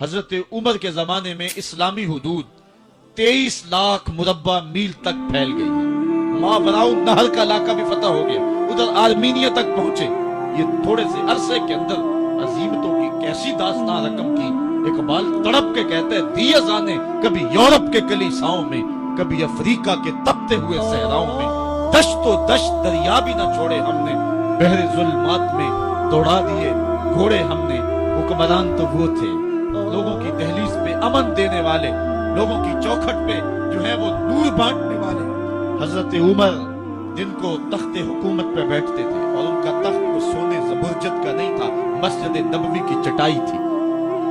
حضرت عمر کے زمانے میں اسلامی حدود 23 لاکھ مربع میل تک پھیل گئی ہے۔ ماوراء النہر کا علاقہ بھی فتح ہو گیا، ادھر آرمینیا تک پہنچے۔ یہ تھوڑے سے عرصے کے اندر عظیمتوں کی کیسی داستان رقم کی۔ اقبال تڑپ کے کہتے ہیں، دی ازانے کبھی یورپ کے کلیساؤں میں، کبھی افریقہ کے تپتے ہوئے صحراؤں میں، دشت و دشت دریا بھی نہ چھوڑے ہم نے، بحر ظلمات میں دوڑا دیے گھوڑے ہم نے۔ حکمران تو وہ تھے لوگوں کی دہلیز پہ امن دینے والے، لوگوں کی چوکھٹ پہ جو ہے وہ نور بانٹنے والے۔ حضرت عمر جن کو تخت حکومت پہ بیٹھتے تھے، اور ان کا تخت کو سونے زبرجد کا نہیں تھا، مسجد نبوی کی چٹائی تھی،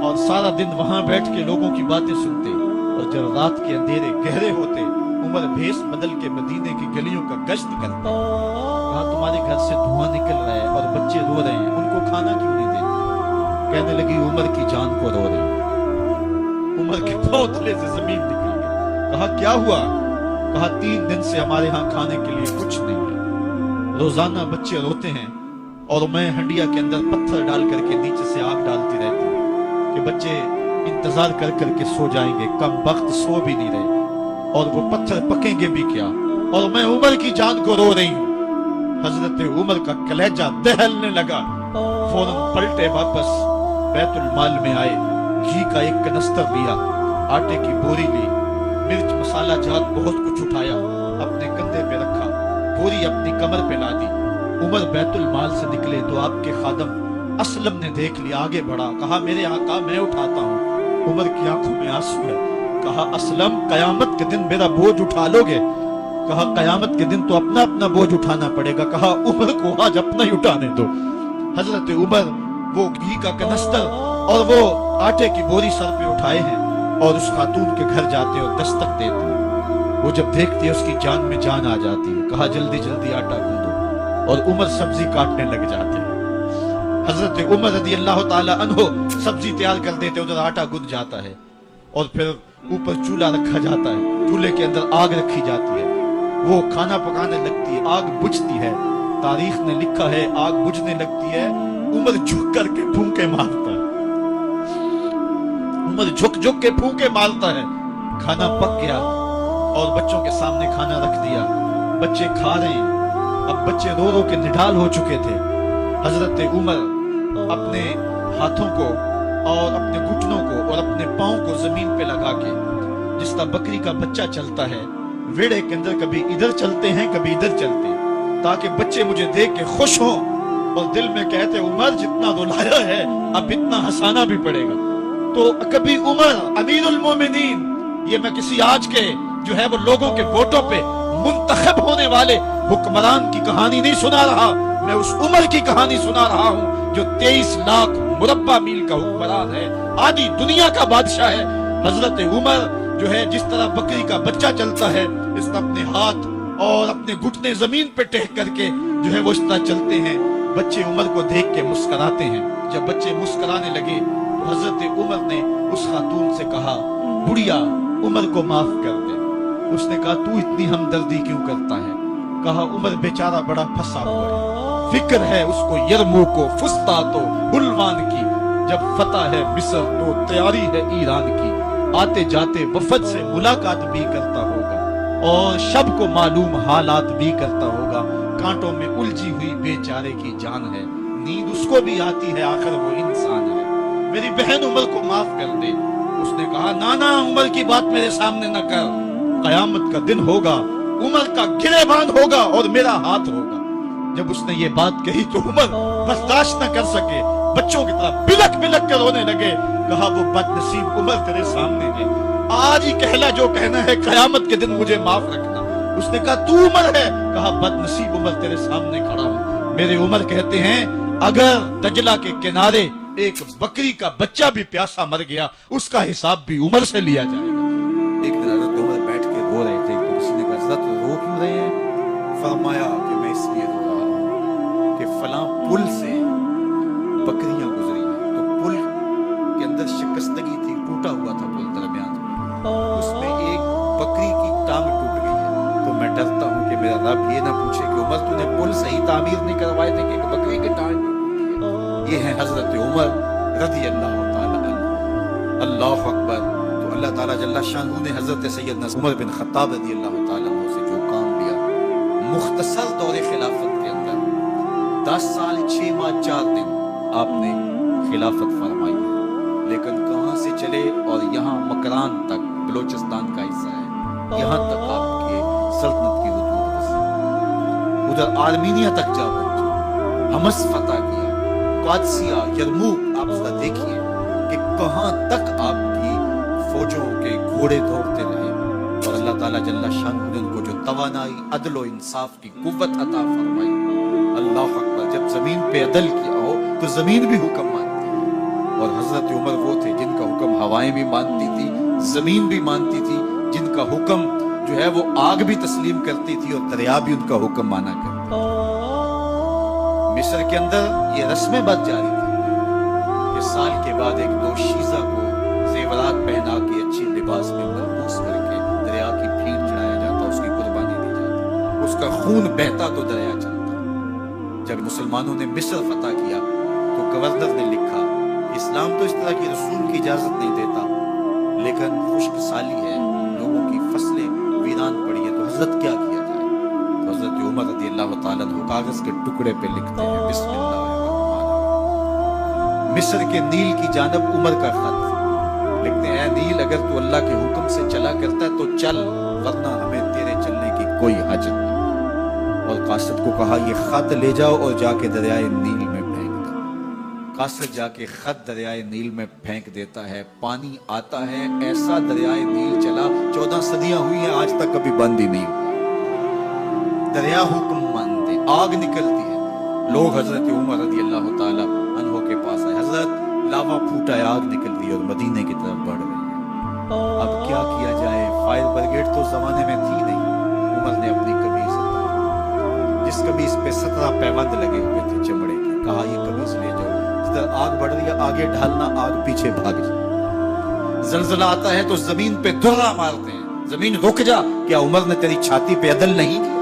اور سارا دن وہاں بیٹھ کے لوگوں کی باتیں سنتے، اور جب رات کے اندھیرے گہرے ہوتے عمر بھیس بدل کے مدینے کی گلیوں کا گشت کرتے۔ کہا تمہارے گھر سے دھواں نکل رہا ہے اور بچے رو رہے ہیں، ان کو کھانا کیوں نہیں دیتے؟ کہنے لگی عمر کی جان کو رو رہی۔ عمر کے پوتلے سے زمین نکل گئی۔ کہا کیا ہوا؟ کہا 3 دن سے ہمارے ہاں کھانے کے لیے کچھ نہیں ہے، روزانہ بچے روتے ہیں، اور میں ہنڈیا کے اندر پتھر ڈال کر کے نیچے سے آگ ڈالتی رہتی ہوں کہ بچے انتظار کر کر کے سو جائیں گے، کم وقت سو بھی نہیں رہے، اور وہ پتھر پکیں گے بھی کیا، اور میں عمر کی جان کو رو رہی ہوں۔ حضرت عمر کا کلیجہ دہلنے لگا، فوراً پلٹے واپس بیت المال میں آئے، گھی کا ایک کنستر لیا، آٹے کی بوری لی، مرچ مسالہ جات بہت کچھ اٹھایا، اپنے کندھے پہ رکھا، بوری اپنی کمر پہ لا دی۔ عمر بیت المال سے نکلے تو آپ کے خادم اسلم نے دیکھ لیا، آگے بڑھا، کہا میرے آقا میں اٹھاتا ہوں۔ عمر کی آنکھوں میں آنسو ہے۔ کہا اسلم قیامت کے دن میرا بوجھ اٹھا لو گے؟ کہا قیامت کے دن تو اپنا اپنا بوجھ اٹھانا پڑے گا۔ کہا عمر کو آج اپنا ہی اٹھانے دو۔ حضرت عمر وہ گھی کا کنستر اور وہ آٹے کی بوری سر پہ اٹھائے ہیں، اور اس خاتون کے گھر جاتے اور دستک دیتے ہیں۔ وہ جب دیکھتی ہے اس کی جان میں جان آ جاتی ہے۔ کہا جلدی جلدی آٹا گوندو، اور عمر سبزی کاٹنے لگ جاتے ہیں۔ حضرت عمر رضی اللہ تعالی عنہ سبزی تیار کر دیتے، ادھر آٹا گند جاتا ہے، اور پھر اوپر چولہا رکھا جاتا ہے، چولہے کے اندر آگ رکھی جاتی ہے، وہ کھانا پکانے لگتی ہے، آگ بجھتی ہے۔ تاریخ نے لکھا ہے آگ بجھنے لگتی ہے، عمر جھک کر کے پھونکے مارتا ہے، عمر جھک جھک کے پھونکے مارتا ہے۔ کھانا پک گیا اور بچوں کے سامنے کھانا رکھ دیا، بچے کھا رہے ہیں۔ اب بچے رو رو کے نڈال ہو چکے تھے۔ حضرت عمر اپنے ہاتھوں کو اور اپنے گھٹنوں کو اور اپنے پاؤں کو زمین پہ لگا کے، جس طرح بکری کا بچہ چلتا ہے ویڑے کے اندر، کبھی ادھر چلتے ہیں کبھی ادھر چلتے ہیں، تاکہ بچے مجھے دیکھ کے خوش ہوں، اور دل میں کہتے عمر جتنا رلایا ہے اب اتنا ہنسانا بھی پڑے گا۔ تو کبھی عمر امیر المومنین، یہ میں کسی آج کے جو ہے وہ لوگوں کے ووٹوں پہ منتخب ہونے والے حکمران کی کہانی نہیں سنا رہا، میں اس عمر کی کہانی سنا رہا ہوں جو 23 لاکھ مربع میل کا حکمران ہے، آدھی دنیا کا بادشاہ ہے۔ حضرت عمر جو ہے جس طرح بکری کا بچہ چلتا ہے، اس طرح اپنے ہاتھ اور اپنے گھٹنے زمین پہ ٹیک کر کے جو ہے وہ اس طرح چلتے ہیں۔ بچے عمر کو دیکھ کے مسکراتے ہیں۔ جب بچے مسکرانے لگے تو حضرت عمر نے اس خاتون سے کہا بڑھیا عمر کو معاف کر دے۔ اس نے کہا تو اتنی ہمدردی کیوں کرتا ہے؟ کہا عمر بیچارہ بڑا پھنسا ہوا ہے، فکر ہے اس کو یرموک و فسطاط و حلوان کی، جب فتح ہے مصر تو تیاری ہے ایران کی، آتے جاتے وفد سے ملاقات بھی کرتا ہوگا، اور شب کو معلوم حالات بھی کرتا ہوگا، کانٹوں میں الجھی ہوئی بیچارے کی جان ہے، نیند اس کو بھی آتی ہے، آخر وہ انسان ہے، میری بہن عمر کو معاف کر دے۔ اس نے کہا نانا عمر کی بات میرے سامنے نہ کر، قیامت کا دن ہوگا، عمر کا گریبان ہوگا اور میرا ہاتھ ہوگا۔ جب اس نے یہ بات کہی تو عمر برداشت نہ کر سکے، بچوں کی طرح بلک بلک کر رونے لگے۔ کہا وہ بد نصیب عمر تیرے سامنے ہے، آج ہی کہلا جو کہنا ہے، قیامت کے دن مجھے معاف رکھنا۔ اس نے کہا تو عمر ہے؟ کہا بد نصیب عمر تیرے سامنے کھڑا ہوں۔ میرے عمر کہتے ہیں اگر دجلہ کے کنارے ایک بکری کا بچہ بھی پیاسا مر گیا، اس کا حساب بھی عمر سے لیا جائے گا۔ ایک دن حضرت عمر بیٹھ کے رو رہے تھے، تو کسی نے کہا حضرت رو کیوں رہے ہیں؟ فرمایا کہ میں اس لیے رو رہا ہوں کہ فلاں پل سے بکریاں گزری ہیں، تو پل کے اندر شکستگی تھی، ٹوٹا ہوا تھا پل درمیان میں، اس میں ایک بکری کی ٹانگ ٹوٹ گئی ہے، تو میں ڈرتا ہوں کہ میرا رب یہ نہ پوچھے کہ عمر تو نے پل صحیح تعمیر نہیں کروائے تھے کہ ایک بکری کے ٹانگ میں۔ یہ ہے حضرت عمر رضی اللہ تعالی عنہ۔ اللہ اکبر۔ تو اللہ تعالیٰ جل شانہ نے حضرت سیدنا عمر بن خطاب رضی اللہ تعالی عنہ سے جو کام لیا، مختصر دور خلافت کے اندر 10 سال 6 ماہ 4 دن آپ نے خلافت فرمائی ہے، لیکن کہاں سے چلے اور یہاں مکران تک، بلوچستان کا حصہ ہے، یہاں تک آپ کے سلطنت کی حدود رسی، ادھر آرمینیا تک جا پہنچے، حمص فتح کیا، قادسیہ، یرموک۔ آپ ذرا دیکھیے کہ کہاں تک آپ کی فوجوں کے گھوڑے دوڑتے رہے، اور اللہ تعالیٰ جل شانہ نے ان کو جو توانائی، عدل و انصاف کی قوت عطا فرمائی۔ اللہ اکبر۔ جب زمین پہ عدل کیا ہو تو زمین بھی حکم مانتی ہے، اور حضرت عمر وہ تھے جن کا حکم ہوائیں بھی مانتی تھی، زمین بھی مانتی تھی، جن کا حکم جو ہے وہ آگ بھی تسلیم کرتی تھی اور دریا بھی ان کا حکم مانا کرتی تھی۔ مصر کے اندر یہ رسمیں بد جاری تھی کہ سال کے بعد ایک دوشیزہ کو زیورات پہنا کے اچھی لباس میں ملبوس کر کے دریا کی بھیڑ چڑھایا جاتا، اس کی قربانی دی جاتی، اس کا خون بہتا تو دریا چلتا۔ جب مسلمانوں نے مصر فتح کیا تو گورنر نے لکھا کہ اسلام تو اس طرح کی رسوم کی اجازت نہیں دیتا، لیکن خشک سالی ہے، لوگوں کی فصلیں ویران پڑی ہے، تو حضرت کیا کیا جائے؟ تو حضرت عمر رضی اللہ تعالیٰ عنہ کاغذ کے ٹکڑے پہ لکھتے ہیں بسم اللہ الرحمن الرحیم۔ مصر کے نیل کی جانب عمر کا خط لکھتے ہیں، اے نیل اگر تو اللہ کے حکم سے چلا کرتا ہے تو چل، ورنہ ہمیں تیرے چلنے کی کوئی حاجت نہیں۔ اور قاصد کو کہا یہ خط لے جاؤ اور جا کے دریائے نیل میں پھینک دو۔ قاصد جا کے خط دریائے نیل میں پھینک دیتا ہے، پانی آتا ہے، ایسا دریائے نیل چلا، 14 صدیاں ہوئی ہیں آج تک کبھی بند ہی نہیں ہوا۔ دریا حکم مانتے، آگ نکلتی ہے، لوگ حضرت عمر رضی اللہ تعالی عنہ کے پاس آئے، حضرت لاوا پھوٹا ہے، آگ نکل رہی ہے اور مدینے کی طرف بڑھ رہی ہے، اب کیا کیا جائے؟ فائر بریگیڈ تو زمانے میں تھی نہیں۔ عمر نے اپنی قمیص اتاری، جس قمیص پہ 17 پیوند لگے ہوئے تھے چمڑے کے، کہا یہ قمیص لے جاؤ، جدھر آگ بڑھ رہی ہے آگے ڈھالنا، آگ پیچھے بھاگ جائے۔ زلزلہ آتا ہے تو زمین پہ درہ مارتے ہیں، زمین رک جا، کیا عمر نے تیری چھاتی پہ عدل نہیں کیا؟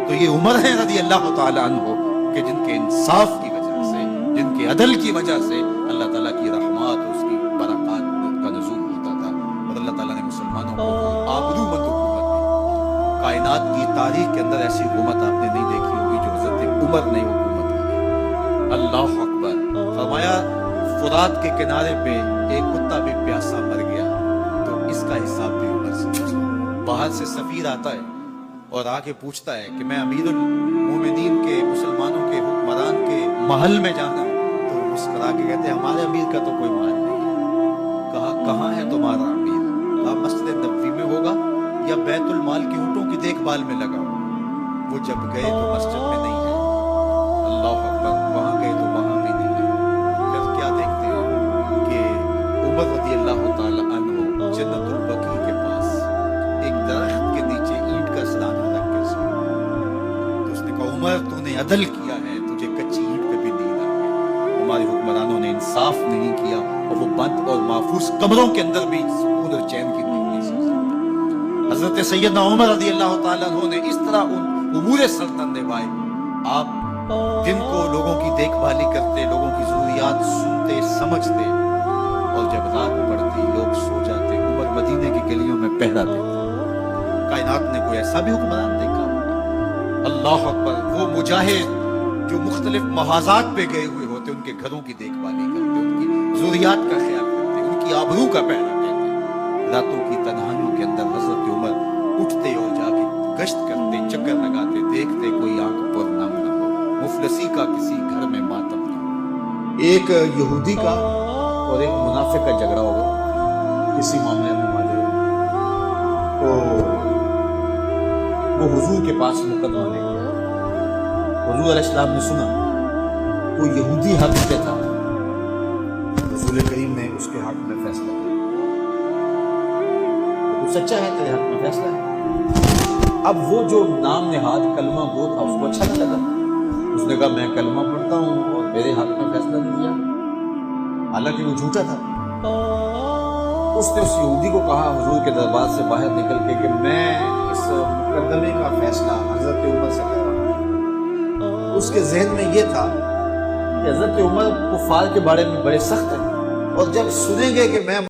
تو یہ عمر ہے رضی اللہ تعالی عنہ کہ جن کے انصاف کی وجہ سے، جن کے عدل کی وجہ سے اللہ تعالیٰ کی رحمات، اس کی برکات کا نزول ہوتا تھا، اور اللہ تعالیٰ نے مسلمانوں کو آبرومند حکومت دی۔ کائنات کی تاریخ کے اندر ایسی حکومت آپ نے نہیں دیکھی ہوگی جو حضرت عمر نے حکومت کی ہے۔ اللہ اکبر۔ فرمایا فرات کے کنارے پہ ایک کتا بھی پیاسا مر گیا تو اس کا حساب بھی عمر سے پوچھا۔ باہر سے سفیر آتا ہے اور آ کے پوچھتا ہے کہ میں امیر المومنین کے، مسلمانوں کے حکمران کے محل میں جانا ہے، تو مسکرا کے کہتے ہیں ہمارے امیر کا تو کوئی محل نہیں ہے۔ کہا کہاں ہے تمہارا امیر؟ کہا مسجد نبوی میں ہوگا یا بیت المال کی اونٹوں کی دیکھ بھال میں لگا ہوگا۔ وہ جب گئے تو مسجد میں نہیں ہے، اللہ اکبر، وہاں گئے تو وہاں بھی نہیں ہے۔ پھر کیا دیکھتے ہیں کہ عمر رضی اللہ تعالی عنہ جنت البقیع کے پاس ایک درخت کے نیچے اینٹ کا سرانہ رکھ کے سوئے، تو اس نے کہا عمر تو نے عدل کیا ہے، تجھے کچی اینٹ پہ بھی نیند آ گئی۔ ہمارے حکمرانوں نے انصاف نہیں کیا اور وہ بند اور محفوظ کمروں کے اندر بھی سکون اور چین کی نیند نہیں سو سکتے۔ حضرت سیدنا عمر رضی اللہ تعالیٰ عنہ نے اس طرح ان امور سلطنت نبھائے۔ آپ دن کو لوگوں کی دیکھ بھالی کرتے، لوگوں کی ضروریات سنتے سمجھتے، اور جب رات پڑتی لوگ سو جاتے، عمر مدینے کی گلیوں میں پہرا دیتے۔ کائنات نے کوئی ایسا بھی حکمران دیکھا ہوگا؟ اللہ اکبر۔ وہ مجاہد جو مختلف محاذات پہ گئے ہوئے ہوتے، ان کے گھروں کی دیکھ بھالی کرتے، ان کی ضروریات کا خیال کرتے، ان کی آبرو کا پہرا دیتے۔ راتوں کی تنہائیوں کے اندر حضرت عمر اٹھتے اور جا کے گشت کرتے، چکر لگاتے، دیکھتے کوئی آنکھ پر نم نہ ہو، مفلسی کا کسی گھر میں ماتم نہ ہو۔ ایک یہودی کا اور ایک منافق کا جھگڑا ہوگا کسی معاملے میں ماجرے میں، تو وہ حضور کے پاس مقدمہ لے گیا۔ حضور علیہ السلام نے سنا وہ یہودی حق پہ تھا، رسول کریم نے اس کے حق میں فیصلہ کیا، تو سچا ہے تیرے حق میں فیصلہ ہے۔ اب وہ جو نام نہاد کلمہ گو تھا اس کو اچھا نہیں لگا، اس نے کہا میں کلمہ پڑھتا ہوں اور میرے حق میں فیصلہ دیا، حالانکہ وہ جھوٹا تھا۔ اس نے اس یہودی کو کہا حضور کے دربار سے باہر نکل کے کہ میں اس مقدمے کا فیصلہ حضرت عمر سے کر رہا ہوں۔ اس کے ذہن میں یہ تھا کہ حضرت عمر کفار کے بارے میں بڑے سخت ہیں، اور جب سنیں گے کہ میں